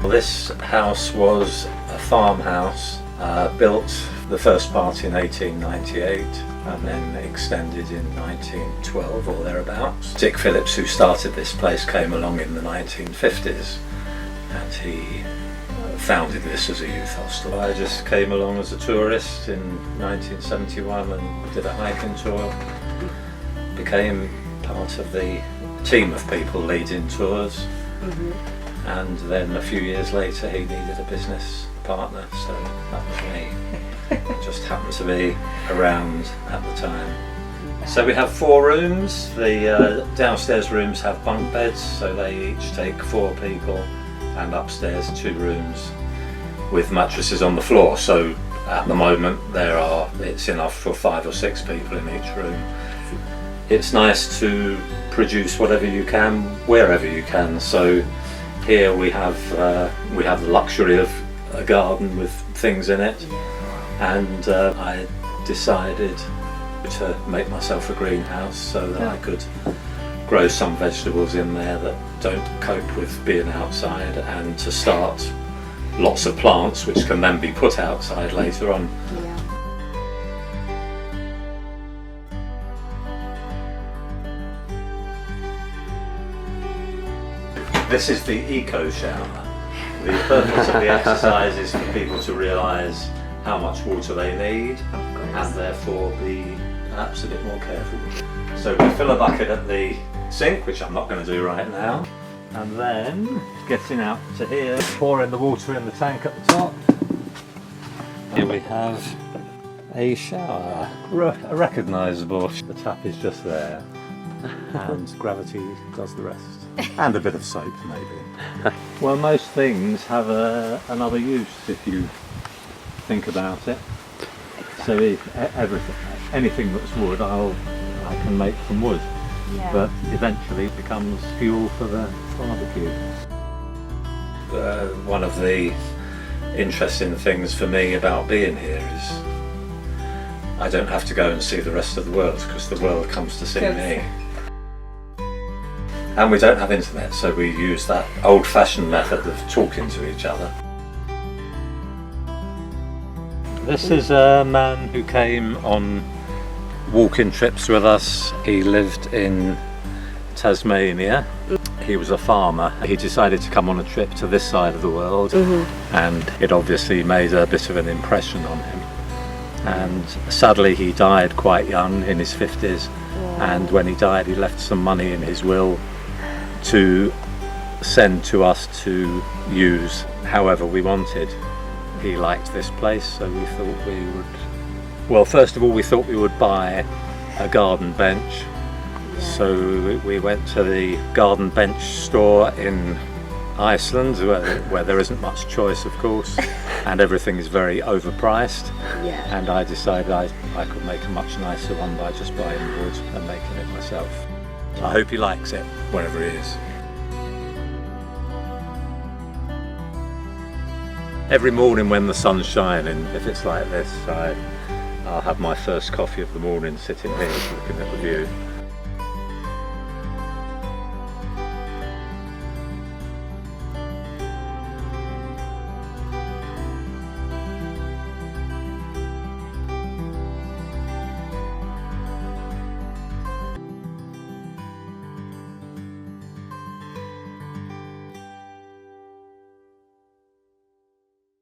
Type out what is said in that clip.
Well, this house was a farmhouse built the first part in 1898 and then extended in 1912 or thereabouts. Dick Phillips, who started this place, came along in the 1950s and he founded this as a youth hostel. I just came along as a tourist in 1971 and did a hiking tour. Became part of the team of people leading tours. And then a few years later he needed a business partner, so that was me. Just happened to be around at the time. So we have 4 rooms. The downstairs rooms have bunk beds, so they each take 4 people, and upstairs 2 rooms with mattresses on the floor. So at the moment it's enough for 5 or 6 people in each room. It's nice to produce whatever you can, wherever you can. So here we have the luxury of a garden with things in it, and I decided to make myself a greenhouse so that I could grow some vegetables in there that don't cope with being outside, and to start lots of plants which can then be put outside later on. This is the eco shower. The purpose of the exercise is for people to realise how much water they need and therefore be perhaps a bit more careful. So we fill a bucket at the sink, which I'm not going to do right now, and then getting out to here, pouring the water in the tank at the top. Here we have a shower, recognisable. The tap is just there and gravity does the rest. And a bit of soap maybe. Well, most things have another use if you think about it. So anything that's wood I can make from wood, but eventually it becomes fuel for the barbecue. One of the interesting things for me about being here is I don't have to go and see the rest of the world, because the world comes to see me. And we don't have internet, so we use that old-fashioned method of talking to each other. This is a man who came on walking trips with us. He lived in Tasmania. He was a farmer. He decided to come on a trip to this side of the world, and it obviously made a bit of an impression on him. And sadly he died quite young, in his 50s, and when he died he left some money in his will to send to us to use however we wanted. He liked this place, so we thought we would, well, first of all we thought we would buy a garden bench. So we went to the garden bench store in Iceland, where there isn't much choice, of course, and everything is very overpriced. And I decided I could make a much nicer one by just buying wood and making it myself. I hope he likes it, wherever he is. Every morning when the sun's shining, if it's like this, I'll have my first coffee of the morning sitting here looking at the view.